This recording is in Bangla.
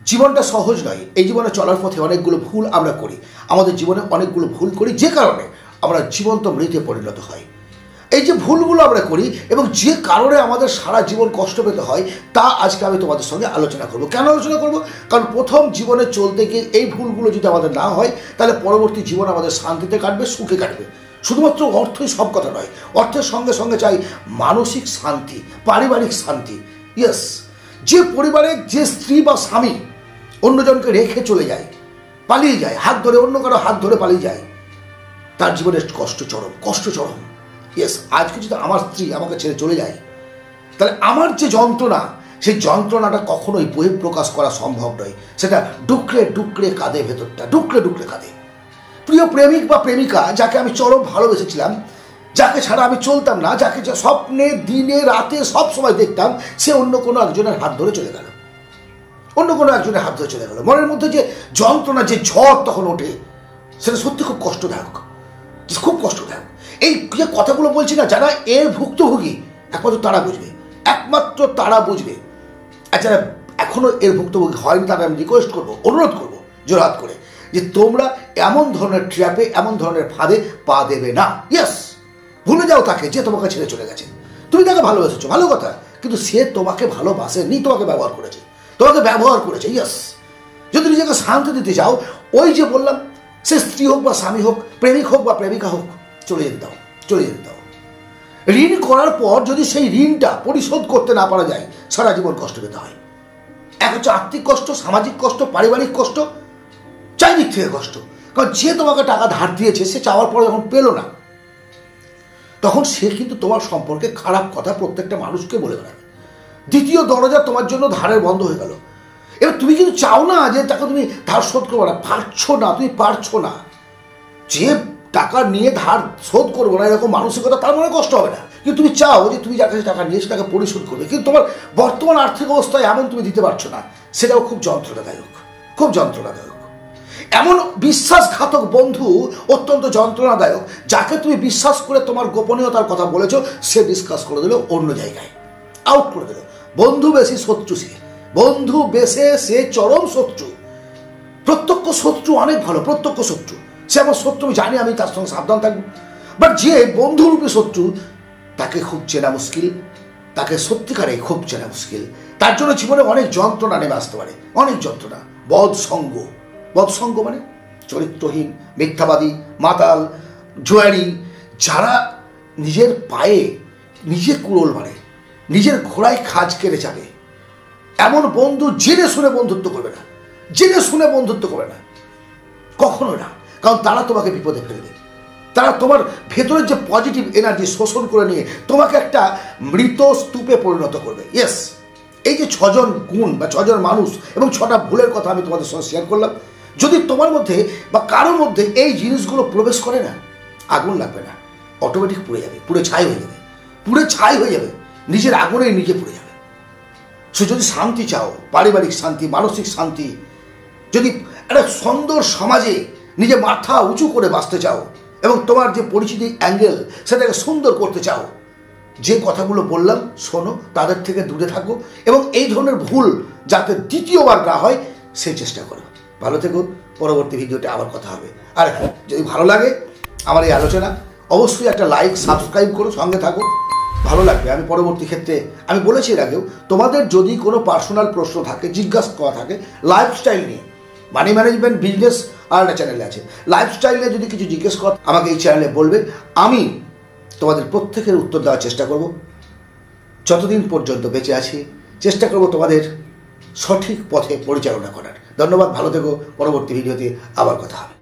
জীবনটা সহজ নয়। এই জীবনে চলার পথে অনেকগুলো ভুল আমরা করি। আমাদের জীবনে অনেকগুলো ভুল করি, যে কারণে আমরা জীবন্ত মৃতে পরিণত হয়। এই যে ভুলগুলো আমরা করি এবং যে কারণে আমাদের সারা জীবন কষ্ট পেতে হয়, তা আজকে আমি তোমাদের সঙ্গে আলোচনা করব। কেন আলোচনা করব? কারণ প্রথম জীবনে চলতে গিয়ে এই ভুলগুলো যদি আমাদের না হয়, তাহলে পরবর্তী জীবন আমাদের শান্তিতে কাটবে, সুখে কাটবে। শুধুমাত্র অর্থই সব কথা নয়, অর্থের সঙ্গে সঙ্গে চাই মানসিক শান্তি, পারিবারিক শান্তি। ইয়েস, যে পরিবারে যে স্ত্রী বা স্বামী অন্যজনকে রেখে চলে যায়, পালিয়ে যায়, হাত ধরে অন্য কারো হাত ধরে পালিয়ে যায়, তার জীবনের কষ্ট চরম, কষ্ট চরম। ইয়েস, আজকে যদি আমার স্ত্রী আমাকে ছেড়ে চলে যায়, তাহলে আমার যে যন্ত্রণা, সেই যন্ত্রণাটা কখনোই বহিঃপ্রকাশ করা সম্ভব নয়। সেটা ডুকরে ডুকরে কাঁদে, ভেতরটা ডুকরে ডুকরে কাঁদে। প্রিয় প্রেমিক বা প্রেমিকা, যাকে আমি চরম ভালোবেসেছিলাম, যাকে ছাড়া আমি চলতাম না, যাকে স্বপ্নে দিনে রাতে সব সময় দেখতাম, সে অন্য কোনো একজনের হাত ধরে চলে গেল, অন্য কোনো একজনের হাত ধরে চলে গেল। মনের মধ্যে যে যন্ত্রণা, যে ঝড় তখন ওঠে, সেটা সত্যি খুব কষ্টদায়ক, খুব কষ্টদায়ক। এই যে কথাগুলো বলছি না, যারা এর ভুক্তভোগী, একমাত্র তারা বুঝবে, একমাত্র তারা বুঝবে। আর যারা এখনো এর ভুক্তভোগী হয়নি, তারা আমি রিকোয়েস্ট করবো, অনুরোধ করবো জোরহাত করে, যে তোমরা এমন ধরনের ট্র্যাপে, এমন ধরনের ফাঁদে পা দেবে না। ইয়েস, ভুলে যাও তাকে যে তোমাকে ছেড়ে চলে গেছে। তুমি তাকে ভালোবেসেছো, ভালো কথা, কিন্তু সে তোমাকে ভালোবাসেনি, তোমাকে ব্যবহার করেছে, তোমাকে ব্যবহার করেছে। ইয়েস, যদি নিজেকে শান্তি দিতে চাও, ওই যে বললাম, সে স্ত্রী হোক বা স্বামী হোক, প্রেমিক হোক বা প্রেমিকা হোক, চলে যেতে দাও, চলে যেতে দাও। ঋণ করার পর যদি সেই ঋণটা পরিশোধ করতে না পারা যায়, সারা জীবন কষ্ট পেতে হয়। এক হচ্ছে আর্থিক কষ্ট, সামাজিক কষ্ট, পারিবারিক কষ্ট, চারিদিক থেকে কষ্ট। কারণ যে তোমাকে টাকা ধার দিয়েছে, সে চাওয়ার পরে যখন পেল না, তখন সে কিন্তু তোমার সম্পর্কে খারাপ কথা প্রত্যেকটা মানুষকে বলে বেড়াবে। দ্বিতীয় দরজা তোমার জন্য ধারের বন্ধ হয়ে গেল। এবার তুমি কিন্তু চাও না যে টাকা তুমি ধার শোধ করবো না, পারছো না, তুমি পারছো না। যে টাকা নিয়ে ধার শোধ করবো না, এরকম মানসিকতা, তার মনে কষ্ট হবে না। কিন্তু তুমি চাও যে তুমি যার কাছে টাকা নিয়েছো তাকে পরিশোধ করবে, কিন্তু তোমার বর্তমান আর্থিক অবস্থায় এমন তুমি দিতে পারছো না, সেটাও খুব যন্ত্রণাদায়ক, খুব যন্ত্রণাদায়ক। এমন বিশ্বাসঘাতক বন্ধু অত্যন্ত যন্ত্রণাদায়ক, যাকে তুমি বিশ্বাস করে তোমার গোপনীয়তার কথা বলেছো, সে ডিসকাস করে দিল অন্য জায়গায়, আউট করে দিল। বন্ধু বেশি শত্রু, সে বন্ধু বেশে সে চরম শত্রু। প্রত্যক্ষ শত্রু অনেক ভালো, প্রত্যক্ষ শত্রু, সে আমার শত্রু, আমি জানি, আমি তার সঙ্গে সাবধান থাকবো। বাট যে বন্ধুরূপী শত্রু, তাকে খুব চেনা মুশকিল, তাকে সত্যিকারে খুব চেনা মুশকিল। তার জন্য জীবনে অনেক যন্ত্রণা নেমে আসতে পারে, অনেক যন্ত্রণা। বদসঙ্গ, বদসঙ্গ মানে চরিত্রহীন, মিথ্যাবাদী, মাতাল, জুয়ারি, যারা নিজের পায়ে নিজে কুড়োল মারে, নিজের ঘোড়ায় খাজ কেড়ে যাবে, এমন বন্ধু জেনে শুনে বন্ধুত্ব করবে না, জেনে শুনে বন্ধুত্ব করবে না, কখনো না। কারণ তারা তোমাকে বিপদে ফেলবে, তারা তোমার ভেতরের যে পজিটিভ এনার্জি শোষণ করে নিয়ে তোমাকে একটা মৃত স্তূপে পরিণত করবে। ইয়েস, এই যে 6জন গুণ বা 6জন মানুষ এবং 6টা ভুলের কথা আমি তোমাদের সঙ্গে শেয়ার করলাম, যদি তোমার মধ্যে বা কারোর মধ্যে এই জিনিসগুলো প্রবেশ করে না, আগুন লাগবে না, অটোমেটিক পুড়ে যাবে, পুড়ে ছাই হয়ে যাবে, পুড়ে ছাই হয়ে যাবে, নিজের আগুনে নিজে পুড়ে যাবে। সে যদি শান্তি চাও, পারিবারিক শান্তি, মানসিক শান্তি, যদি একটা সুন্দর সমাজে নিজে মাথা উঁচু করে বাঁচতে চাও এবং তোমার যে পরিচিতি অ্যাঙ্গেল সেটাকে সুন্দর করতে চাও, যে কথাগুলো বললাম শোনো, তাদের থেকে দূরে থাকো এবং এই ধরনের ভুল যাতে দ্বিতীয়বার না হয় সেই চেষ্টা করো। ভালো থেকো, পরবর্তী ভিডিওতে আবার কথা হবে। আর হ্যাঁ, যদি ভালো লাগে আমার এই আলোচনা, অবশ্যই একটা লাইক, সাবস্ক্রাইব করো, সঙ্গে থাকো, ভালো লাগবে। আমি পরবর্তী ক্ষেত্রে, আমি বলেছি এর আগেও, তোমাদের যদি কোনো পার্সোনাল প্রশ্ন থাকে, জিজ্ঞাসা করা থাকে লাইফস্টাইল নিয়ে, মানি ম্যানেজমেন্ট, বিজনেস, আর একটা চ্যানেলে আছে, লাইফস্টাইল নিয়ে যদি কিছু জিজ্ঞেস কর, আমাকে এই চ্যানেলে বলবে, আমি তোমাদের প্রত্যেকের উত্তর দেওয়ার চেষ্টা করব। যতদিন পর্যন্ত বেঁচে আছি চেষ্টা করব তোমাদের সঠিক পথে পরিচালনা করার। ধন্যবাদ, ভালো থেকো, পরবর্তী ভিডিওতে আবার কথা হবে।